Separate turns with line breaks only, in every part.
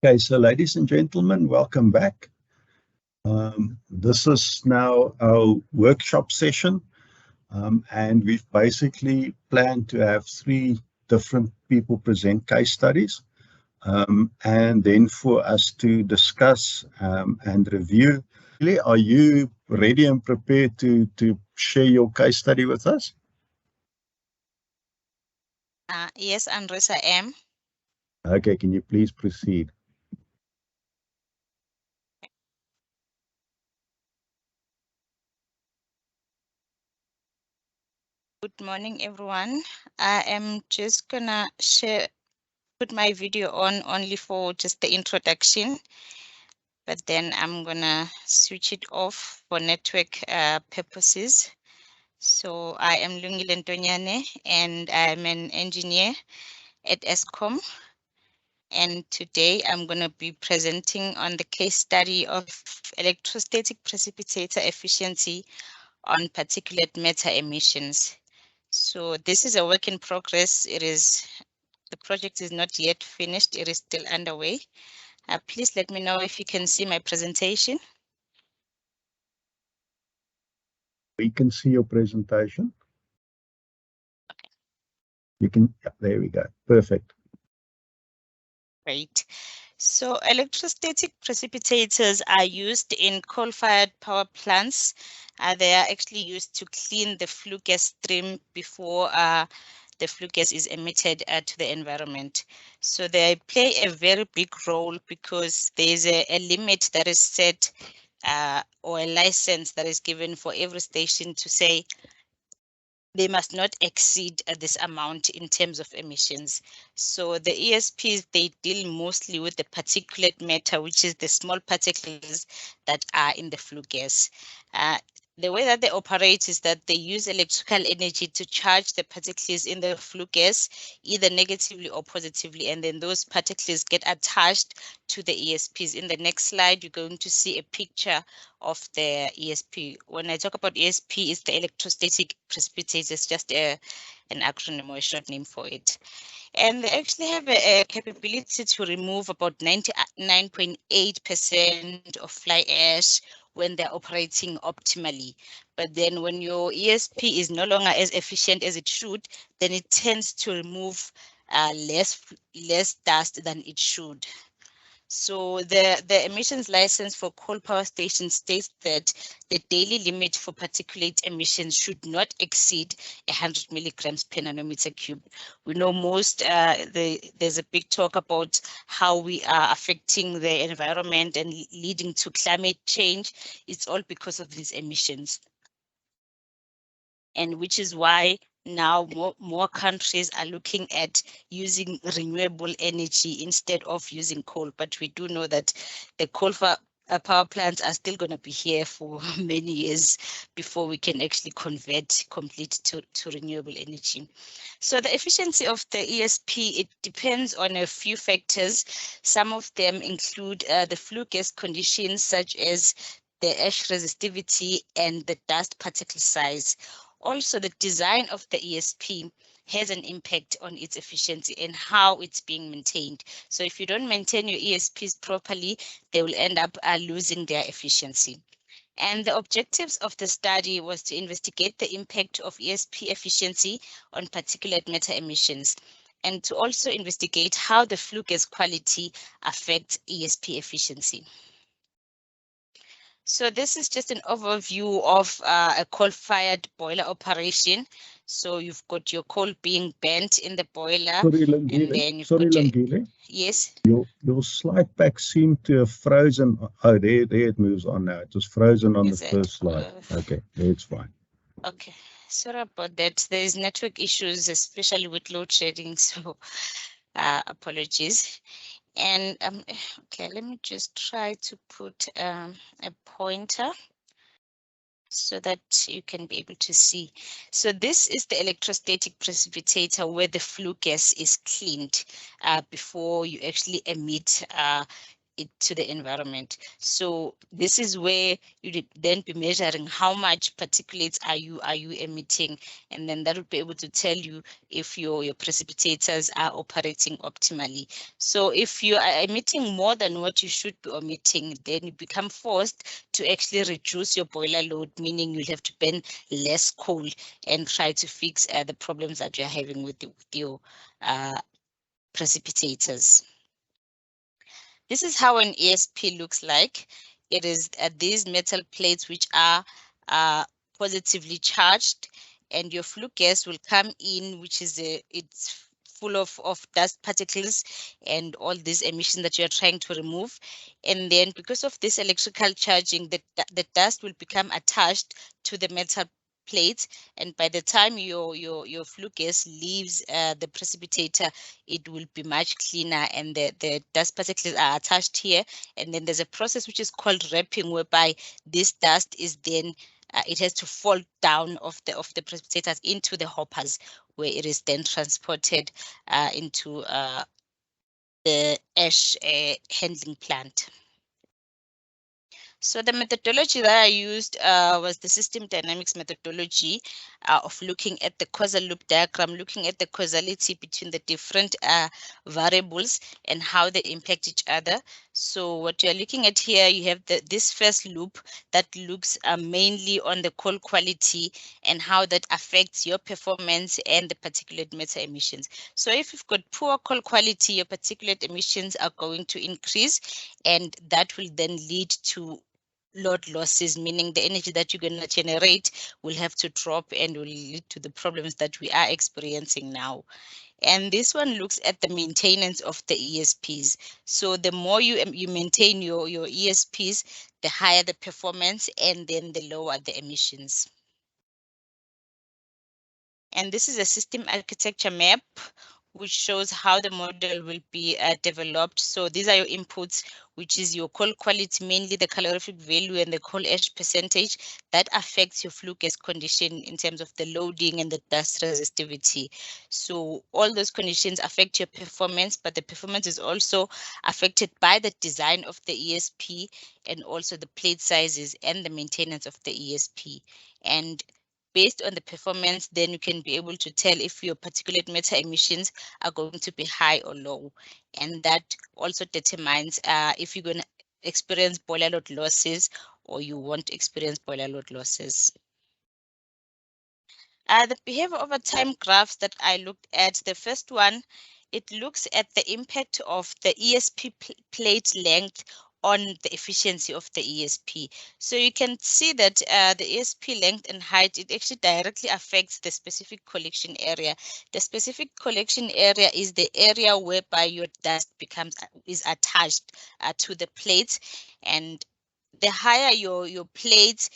Okay, so ladies and gentlemen, welcome back. This is now our workshop session, and we've basically planned to have 3 different people present case studies, and then for us to discuss and review. Are you ready and prepared to share your case study with us?
Yes, Andres, I am.
Okay, can you please proceed?
Good morning, everyone. I am just gonna put my video on only for just the introduction, but then I'm gonna switch it off for network purposes. So I am Lungile Ntonyane, and I'm an engineer at Eskom. And today I'm going to be presenting on the case study of electrostatic precipitator efficiency on particulate matter emissions. So this is a work in progress. The project is not yet finished. It is still underway. Please let me know if you can see my presentation.
We can see your presentation.
Okay.
You can, there we go. Perfect.
Great. So electrostatic precipitators are used in coal-fired power plants. They are actually used to clean the flue gas stream before the flue gas is emitted to the environment. So they play a very big role because there's a limit that is set or a license that is given for every station to say they must not exceed this amount in terms of emissions. So the ESPs, they deal mostly with the particulate matter, which is the small particles that are in the flue gas. The way that they operate is that they use electrical energy to charge the particles in the flue gas, either negatively or positively, and then those particles get attached to the ESPs. In the next slide, you're going to see a picture of the ESP. When I talk about ESP, it's the electrostatic precipitator. It's just an acronym or a short name for it. And they actually have a capability to remove about 99.8% of fly ash when they're operating optimally. But then when your ESP is no longer as efficient as it should, then it tends to remove less dust than it should. So the emissions license for coal power stations states that the daily limit for particulate emissions should not exceed 100 milligrams per nanometer cube. We know there's a big talk about how we are affecting the environment and leading to climate change. It's all because of these emissions. And which is why now more countries are looking at using renewable energy instead of using coal. But we do know that the coal power plants are still going to be here for many years before we can actually convert completely to renewable energy. So the efficiency of the ESP, it depends on a few factors. Some of them include the flue gas conditions, such as the ash resistivity and the dust particle size. Also, the design of the ESP has an impact on its efficiency and how it's being maintained. So if you don't maintain your ESPs properly, they will end up losing their efficiency. And the objectives of the study was to investigate the impact of ESP efficiency on particulate matter emissions, and to also investigate how the flue gas quality affects ESP efficiency. So this is just an overview of a coal-fired boiler operation. So you've got your coal being burnt in the boiler.
Sorry, Lungile.
Yes.
Your slide pack seemed to have frozen. Oh, there it moves on now. It was frozen on the first slide. Okay, it's fine.
Okay, sorry about that. There is network issues, especially with load shedding. So apologies. And okay, let me just try to put a pointer so that you can be able to see. So this is the electrostatic precipitator where the flue gas is cleaned before you actually emit it to the environment. So this is where you would then be measuring how much particulates are you emitting, and then that would be able to tell you if your precipitators are operating optimally. So if you are emitting more than what you should be emitting, then you become forced to actually reduce your boiler load, meaning you'll have to burn less coal and try to fix the problems that you're having with your precipitators. This is how an ESP looks like. It is these metal plates which are positively charged, and your flue gas will come in, which is it's full of dust particles and all these emissions that you're trying to remove. And then because of this electrical charging, the dust will become attached to the metal plate, and by the time your flue gas leaves the precipitator, it will be much cleaner, and the dust particles are attached here. And then there's a process which is called wrapping, whereby this dust is then it has to fall down of the precipitators into the hoppers, where it is then transported into the ash handling plant. So the methodology that I used was the system dynamics methodology of looking at the causal loop diagram, looking at the causality between the different variables and how they impact each other. So what you're looking at here, you have this first loop that looks mainly on the coal quality and how that affects your performance and the particulate matter emissions. So if you've got poor coal quality, your particulate emissions are going to increase, and that will then lead to load losses, meaning the energy that you're going to generate will have to drop and will lead to the problems that we are experiencing now. And this one looks at the maintenance of the ESPs. So the more you maintain your ESPs, the higher the performance, and then the lower the emissions. And this is a system architecture map, which shows how the model will be developed. So these are your inputs, which is your coal quality, mainly the calorific value and the coal ash percentage. That affects your flue gas condition in terms of the loading and the dust resistivity. So all those conditions affect your performance, but the performance is also affected by the design of the ESP and also the plate sizes and the maintenance of the ESP. And based on the performance, then you can be able to tell if your particulate matter emissions are going to be high or low. And that also determines if you're going to experience boiler load losses or you won't experience boiler load losses. The behavior over time graphs that I looked at, the first one, it looks at the impact of the ESP plate length on the efficiency of the ESP. So you can see that the ESP length and height, it actually directly affects the specific collection area. The specific collection area is the area whereby your dust is attached to the plate, and the higher your plate,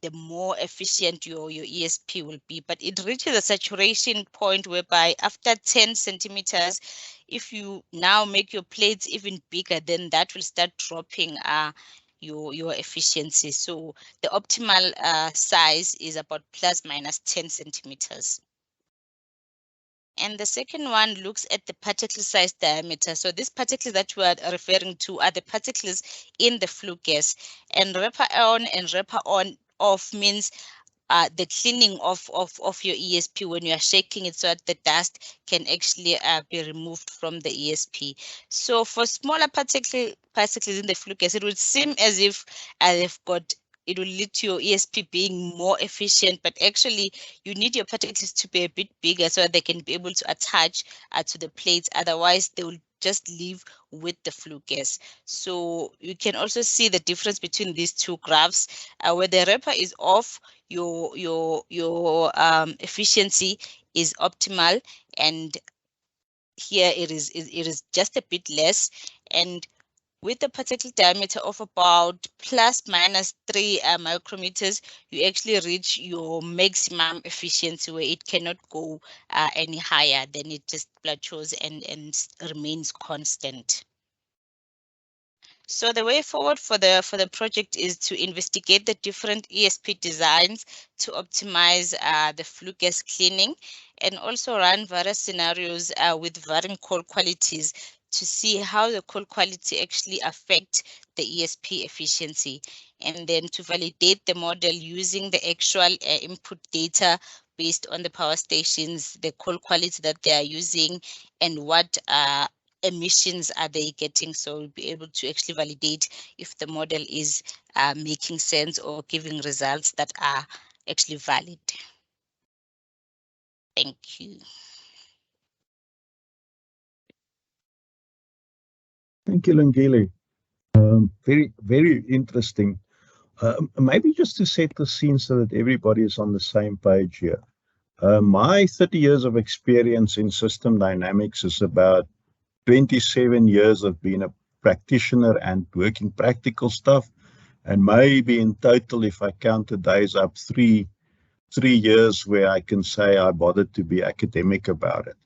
the more efficient your ESP will be. But it reaches a saturation point whereby after 10 centimeters, if you now make your plates even bigger, then that will start dropping your efficiency. So the optimal size is about plus minus 10 centimeters. And the second one looks at the particle size diameter. So these particles that we are referring to are the particles in the flue gas. And wrapper on and wrapper on off means the cleaning of your ESP when you are shaking it so that the dust can actually be removed from the ESP. So for smaller particles in the flue gas, it would seem as if it will lead to your ESP being more efficient, but actually you need your particles to be a bit bigger so that they can be able to attach to the plates. Otherwise, they will just leave with the flue gas. So you can also see the difference between these two graphs. Where the wrapper is off, your efficiency is optimal, and here it is just a bit less. And with a particle diameter of about plus minus 3 micrometers, you actually reach your maximum efficiency where it cannot go any higher. Then it just plateaus and remains constant. So the way forward for the project is to investigate the different ESP designs to optimize the flue gas cleaning, and also run various scenarios with varying coal qualities to see how the coal quality actually affect the ESP efficiency, and then to validate the model using the actual input data based on the power stations, the coal quality that they are using, and what emissions are they getting. So we'll be able to actually validate if the model is making sense or giving results that are actually valid. Thank you.
Thank you, Lungile. Very, very interesting. Maybe just to set the scene so that everybody is on the same page here. My 30 years of experience in system dynamics is about 27 years of being a practitioner and working practical stuff. And maybe in total, if I count the days up, three years where I can say I bothered to be academic about it.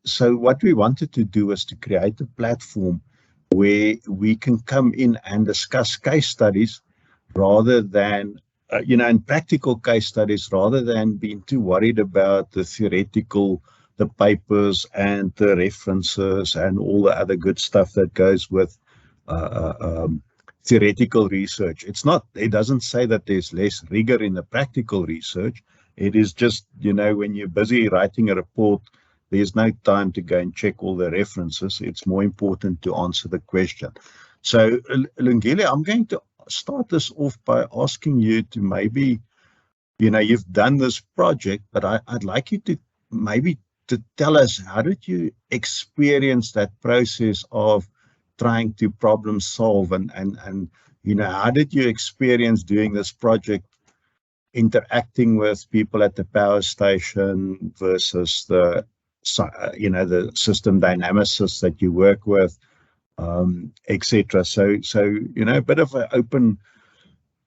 So what we wanted to do was to create a platform where we can come in and discuss case studies rather than, in practical case studies, rather than being too worried about the theoretical, the papers and the references and all the other good stuff that goes with theoretical research. It doesn't say that there's less rigor in the practical research. It is just, when you're busy writing a report, there's no time to go and check all the references. It's more important to answer the question. So, Lungile, I'm going to start this off by asking you to maybe, you've done this project, but I'd like you to maybe to tell us, how did you experience that process of trying to problem solve, and how did you experience doing this project, interacting with people at the power station versus the system dynamicists that you work with, etc. So a bit of an open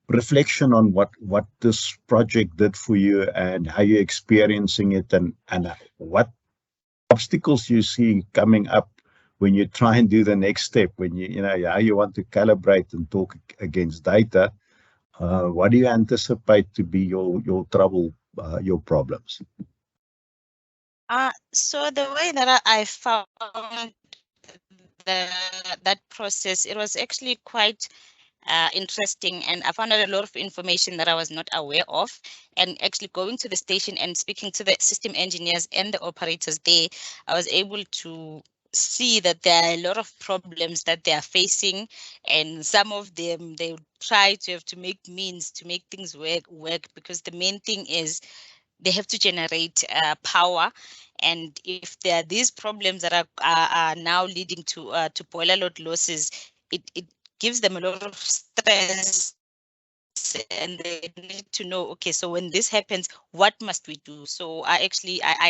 reflection on what this project did for you and how you're experiencing it, and what obstacles you see coming up when you try and do the next step, when how you want to calibrate and talk against data. What do you anticipate to be your trouble, your problems?
So the way that I found that process, it was actually quite interesting, and I found out a lot of information that I was not aware of. And actually going to the station and speaking to the system engineers and the operators there, I was able to see that there are a lot of problems that they are facing, and some of them they try to have to make means to make things work, because the main thing is they have to generate power. And if there are these problems that are now leading to boiler load losses, it gives them a lot of stress, and they need to know, okay, so when this happens, what must we do? So I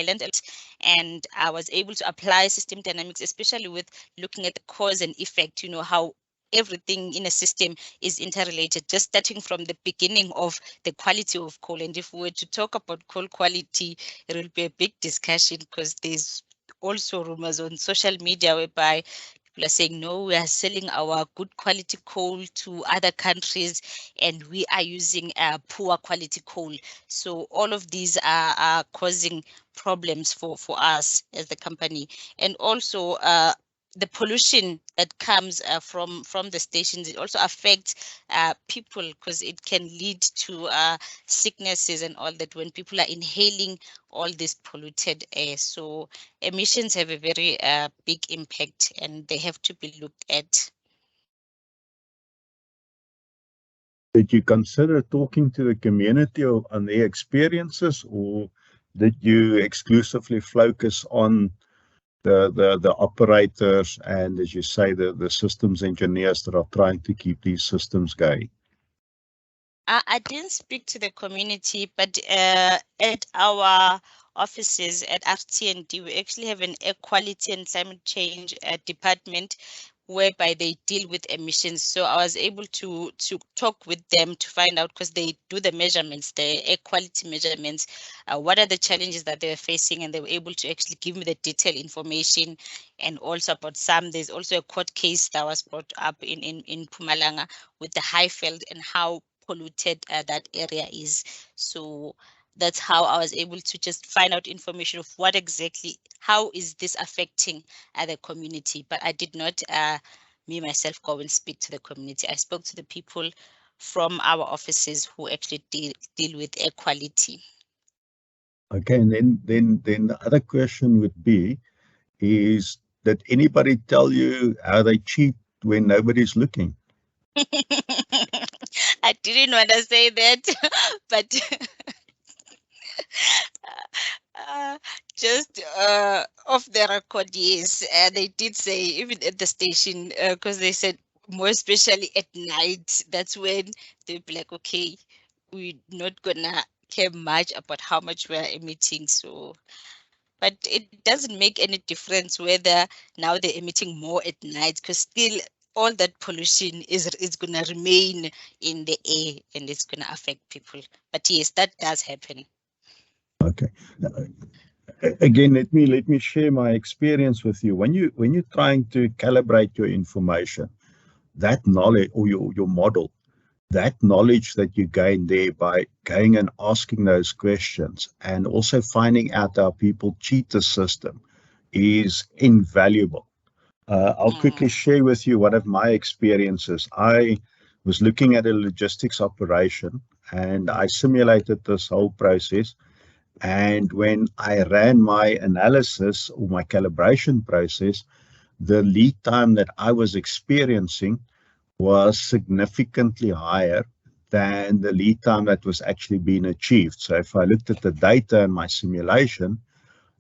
learned a lot, and I was able to apply system dynamics, especially with looking at the cause and effect, how everything in a system is interrelated, just starting from the beginning of the quality of coal. And if we were to talk about coal quality, it will be a big discussion, because there's also rumors on social media whereby people are saying, no, we are selling our good quality coal to other countries and we are using poor quality coal. So all of these are causing problems for us as the company. And also the pollution that comes from the stations, it also affects people, because it can lead to sicknesses and all that when people are inhaling all this polluted air. So emissions have a very big impact, and they have to be looked at.
Did you consider talking to the community on their experiences, or did you exclusively focus on the operators and, as you say, the systems engineers that are trying to keep these systems going?
I didn't speak to the community, but at our offices at RT&D, we actually have an air quality and climate change department whereby they deal with emissions. So I was able to talk with them to find out, because they do the measurements, the air quality measurements, what are the challenges that they're facing, and they were able to actually give me the detailed information. And also about there's also a court case that was brought up in Mpumalanga with the Highveld and how polluted that area is. So that's how I was able to just find out information of what exactly, how is this affecting the community. But I did not, me myself, go and speak to the community. I spoke to the people from our offices who actually deal with air quality.
Okay, and then the other question would be, is did anybody tell you how they cheat when nobody's looking?
I didn't want to say that, but just off the record, yes, they did say, even at the station, because they said more especially at night, that's when they'd be like, okay, we're not gonna care much about how much we're emitting. So, but it doesn't make any difference whether now they're emitting more at night, because still all that pollution is gonna remain in the air and it's gonna affect people. But yes, that does happen.
Okay. Again, let me share my experience with you. When you're trying to calibrate your information, that knowledge or your model, that knowledge that you gain there by going and asking those questions and also finding out how people cheat the system is invaluable. I'll quickly share with you one of my experiences. I was looking at a logistics operation and I simulated this whole process. And when I ran my analysis or my calibration process, the lead time that I was experiencing was significantly higher than the lead time that was actually being achieved. So if I looked at the data in my simulation,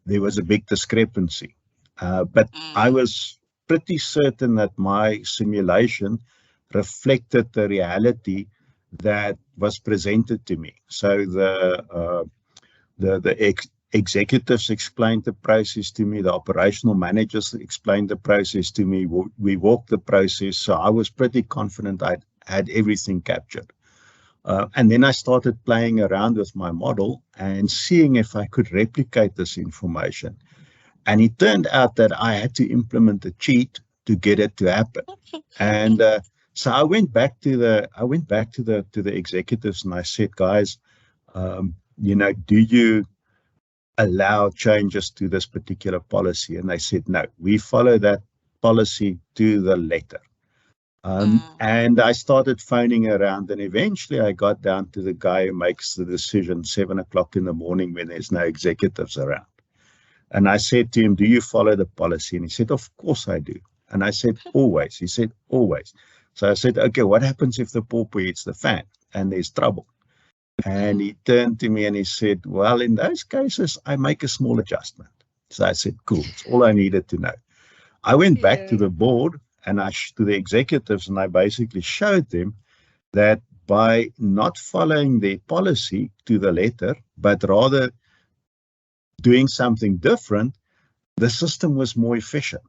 there was a big discrepancy. But I was pretty certain that my simulation reflected the reality that was presented to me. So the executives explained the process to me, the operational managers explained the process to me, we walked the process, so I was pretty confident I had everything captured. And then I started playing around with my model and seeing if I could replicate this information. And it turned out that I had to implement a cheat to get it to happen. And so I went back to the executives and I said, guys, do you allow changes to this particular policy? And they said, no, we follow that policy to the letter. And I started phoning around, and eventually I got down to the guy who makes the decision 7 o'clock in the morning when there's no executives around. And I said to him, do you follow the policy? And he said, of course I do. And I said, always. He said, always. So I said, okay, what happens if the pawpaw hits the fan and there's trouble? And he turned to me and he said, well, in those cases, I make a small adjustment. So I said, cool, it's all I needed to know. I went back to the board and to the executives, and I basically showed them that by not following their policy to the letter, but rather doing something different, the system was more efficient.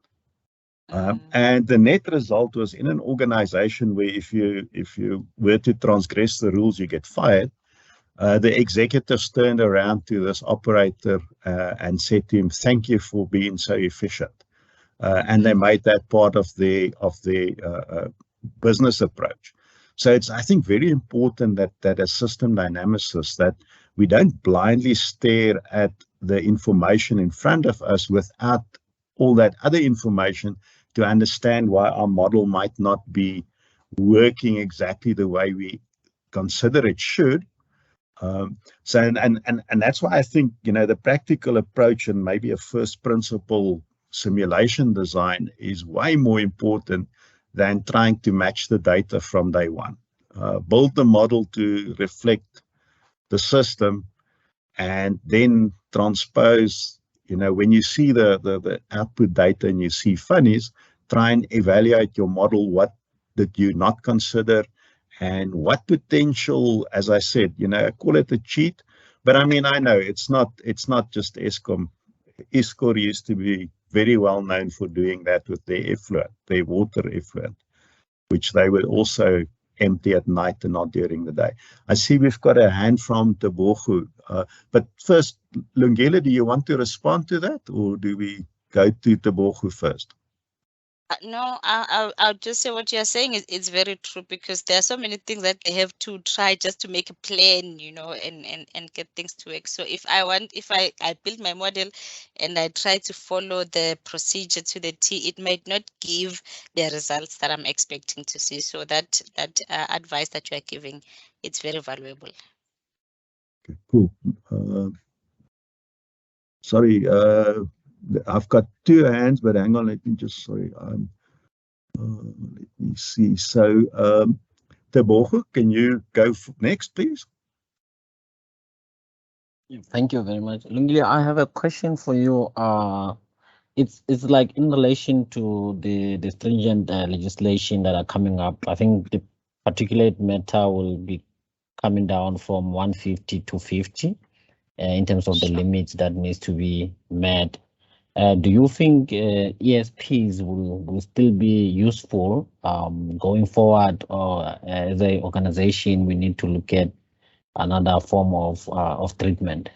And the net result was, in an organization where if you were to transgress the rules, you get fired, the executives turned around to this operator and said to him, thank you for being so efficient. And they made that part of the business approach. So it's, I think, very important that as system dynamicists, that we don't blindly stare at the information in front of us without all that other information to understand why our model might not be working exactly the way we consider it should. So that's why I think, the practical approach and maybe a first principle simulation design is way more important than trying to match the data from day one. Build the model to reflect the system and then transpose, when you see the output data and you see funnies, try and evaluate your model. What did you not consider? And what potential, as I said, I call it a cheat, but I mean, I know it's not just Eskom. Eskom used to be very well known for doing that with their effluent, their water effluent, which they would also empty at night and not during the day. I see we've got a hand from Tebogo. But first, Lungile, do you want to respond to that, or do we go to Tebogo first?
No, I'll just say what you're saying is it's very true, because there are so many things that they have to try just to make a plan, and get things to work. So if I build my model and I try to follow the procedure to the T, it might not give the results that I'm expecting to see. So that advice that you are giving, it's very valuable.
Okay, cool. Sorry, I've got two hands, but hang on, let me just, sorry, let me see. So, Tebogo, can you go next, please?
Thank you very much. Lungile, I have a question for you. It's like in relation to the stringent legislation that are coming up. I think the particulate matter will be coming down from 150 to 50 in terms of the limits that needs to be met. Do you think ESPs will still be useful going forward, or as an organization we need to look at another form of treatment?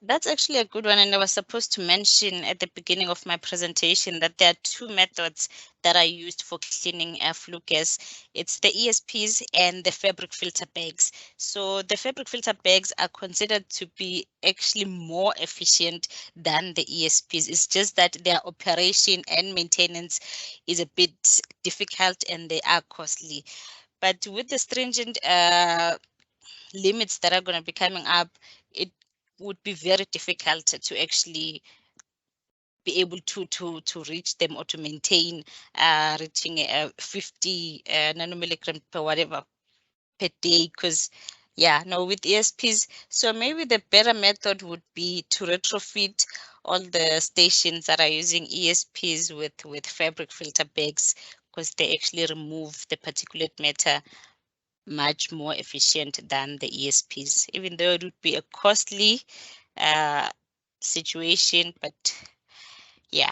That's actually a good one, and I was supposed to mention at the beginning of my presentation that there are two methods that are used for cleaning flue gas. It's the ESPs and the fabric filter bags. So the fabric filter bags are considered to be actually more efficient than the ESPs. It's just that their operation and maintenance is a bit difficult and they are costly. But with the stringent limits that are going to be coming up, it would be very difficult to actually be able to reach them, or to maintain reaching 50 nanomilligram per whatever per day, because with ESPs. So maybe the better method would be to retrofit all the stations that are using ESPs with fabric filter bags, because they actually remove the particulate matter much more efficient than the ESPs, even though it would be a costly situation, but yeah,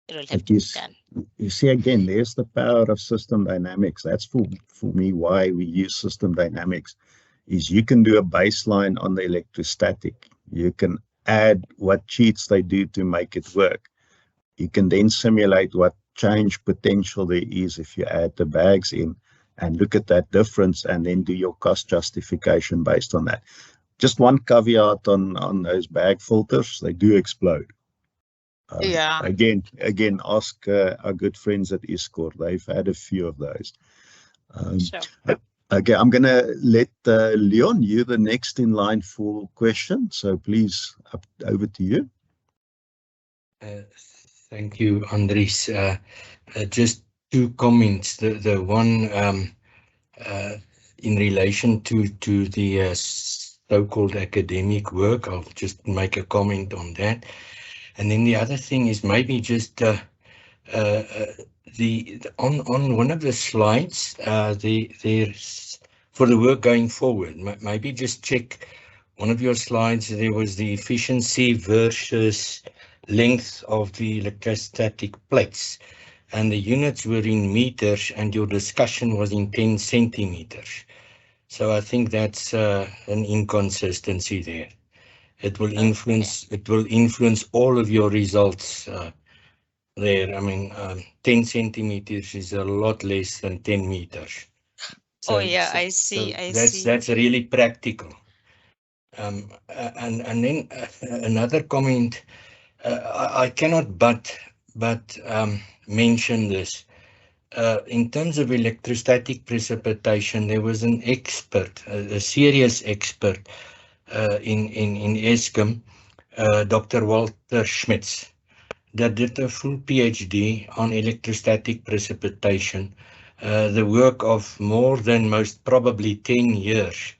it will have to be done.
You see, again, there's the power of system dynamics. That's for me why we use system dynamics, is you can do a baseline on the electrostatic. You can add what cheats they do to make it work. You can then simulate what change potential there is if you add the bags in, and look at that difference, and then do your cost justification based on that. Just one caveat on those bag filters, they do explode. Again, ask our good friends at Escort. They've had a few of those.
Sure.
Okay, I'm going to let Leon, you're the next in line for question. So please, over to you.
Thank you, Andries. Just two comments. The one in relation to the so-called academic work, I'll just make a comment on that. And then the other thing is maybe just on one of the slides, there's for the work going forward. Maybe just check one of your slides. There was the efficiency versus length of the electrostatic plates, and the units were in meters, and your discussion was in 10 centimeters. So I think that's an inconsistency there. It will influence all of your results there. I mean, 10 centimeters is a lot less than 10 meters. So,
I see.
That's really practical. And then another comment. I cannot but mention this. In terms of electrostatic precipitation, there was an expert, a serious expert in Eskom, Dr. Walter Schmitz, that did a full PhD on electrostatic precipitation, the work of more than most probably 10 years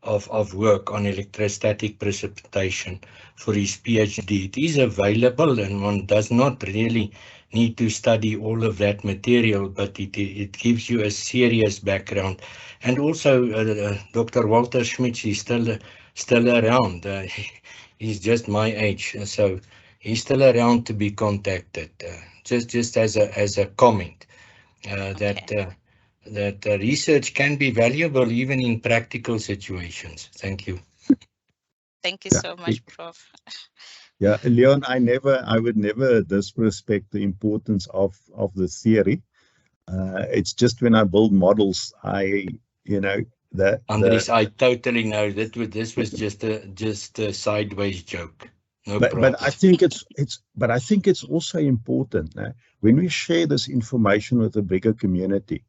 of work on electrostatic precipitation for his PhD. It is available, and one does not really need to study all of that material, but it gives you a serious background. And also, Dr. Walter Schmitz is still around. He's just my age, so he's still around to be contacted. Just as a comment, that research can be valuable even in practical situations. Thank you.
Thank you so much, Prof.
Yeah, Leon, I would never disrespect the importance of the theory. It's just when I build models,
Andries, I totally know that this was just a sideways joke. No
but
problem.
I think it's also important when we share this information with the bigger community.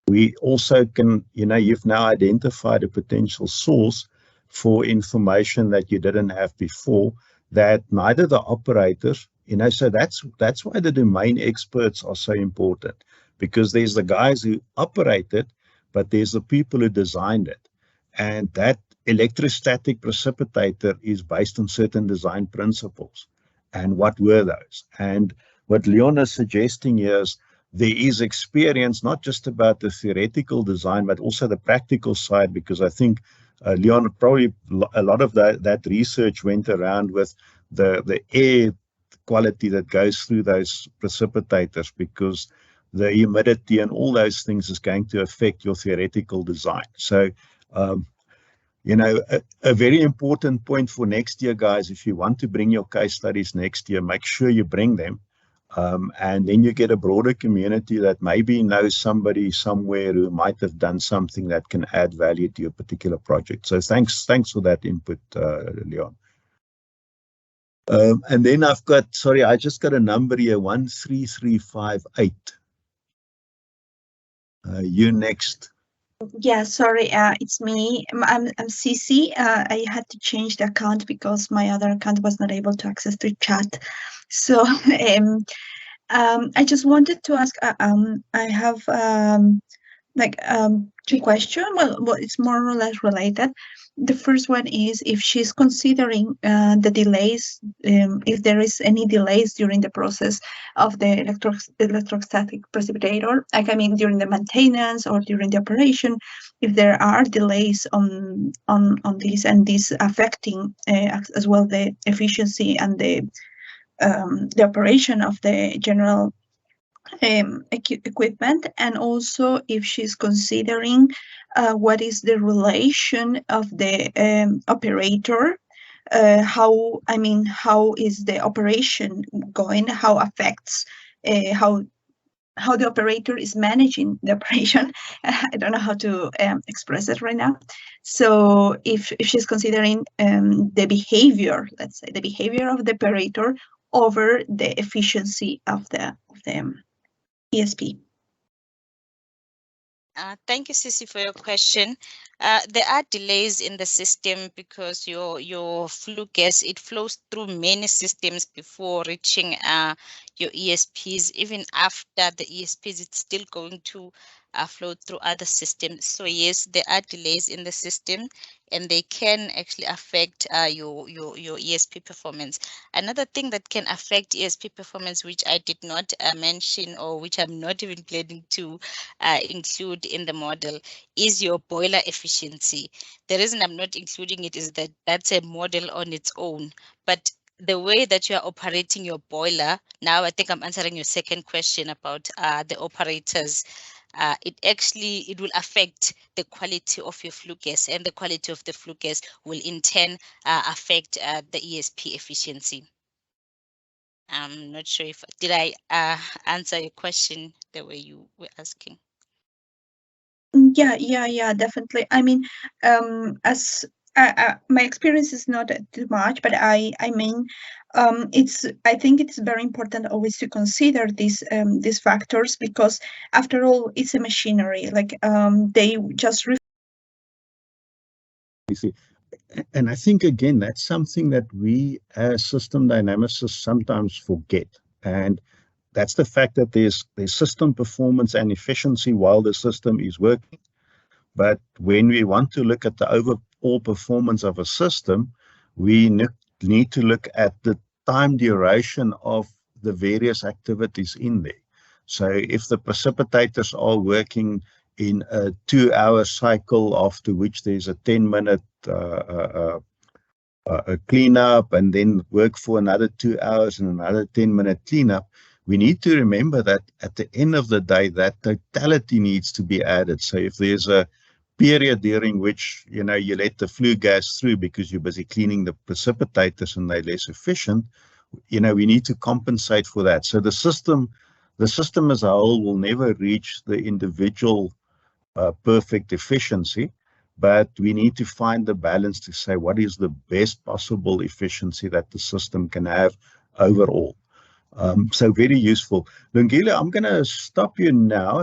We also can, you've now identified a potential source for information that you didn't have before, that neither the operators, so that's why the domain experts are so important, because there's the guys who operate it, but there's the people who designed it. And that electrostatic precipitator is based on certain design principles. And what were those? And what Leon is suggesting here is there is experience, not just about the theoretical design, but also the practical side, because I think, Leon, probably a lot of that research went around with the air quality that goes through those precipitators, because the humidity and all those things is going to affect your theoretical design. So, a very important point for next year, guys, if you want to bring your case studies next year, make sure you bring them. And then you get a broader community that maybe knows somebody somewhere who might have done something that can add value to your particular project. So thanks for that input, Leon. And then I just got a number here, 13358. You next.
Yeah, sorry, it's me. I'm Cici. I had to change the account because my other account was not able to access the chat. So I just wanted to ask. I have two questions. Well, it's more or less related. The first one is if she's considering the delays, if there is any delays during the process of the electrostatic precipitator, during the maintenance or during the operation, if there are delays on this, and this affecting as well the efficiency and the operation of the general equipment, and also if she's considering what is the relation of the operator, how is the operation going, how affects how the operator is managing the operation. I don't know how to express it right now. So if she's considering the behavior, let's say the behavior of the operator over the efficiency of the ESP.
Thank you, Cici, for your question. There are delays in the system because your flue gas, it flows through many systems before reaching your ESPs. Even after the ESPs, it's still going to flow through other systems. So yes, there are delays in the system, and they can actually affect your ESP performance. Another thing that can affect ESP performance, which I did not mention, or which I'm not even planning to include in the model, is your boiler efficiency. The reason I'm not including it is that that's a model on its own, but the way that you are operating your boiler, now I think I'm answering your second question about the operators. It will affect the quality of your flue gas, and the quality of the flue gas will in turn affect the ESP efficiency. I'm not sure if did I answer your question the way you were asking.
Yeah, definitely. As my experience is not too much, but I think it's very important always to consider these factors, because after all, it's a machinery. They just
And I think, again, that's something that we as system dynamicists sometimes forget. And that's the fact that there's system performance and efficiency while the system is working. But when we want to look at the overall performance of a system, we need to look at the time duration of the various activities in there. So if the precipitators are working in a 2-hour cycle, after which there's a 10-minute cleanup, and then work for another 2 hours and another 10-minute cleanup, we need to remember that at the end of the day, that totality needs to be added. So if there's a period during which, you let the flue gas through because you're busy cleaning the precipitators and they're less efficient, we need to compensate for that. So the system as a whole will never reach the individual perfect efficiency, but we need to find the balance to say what is the best possible efficiency that the system can have overall. So very useful. Lungile, I'm going to stop you now.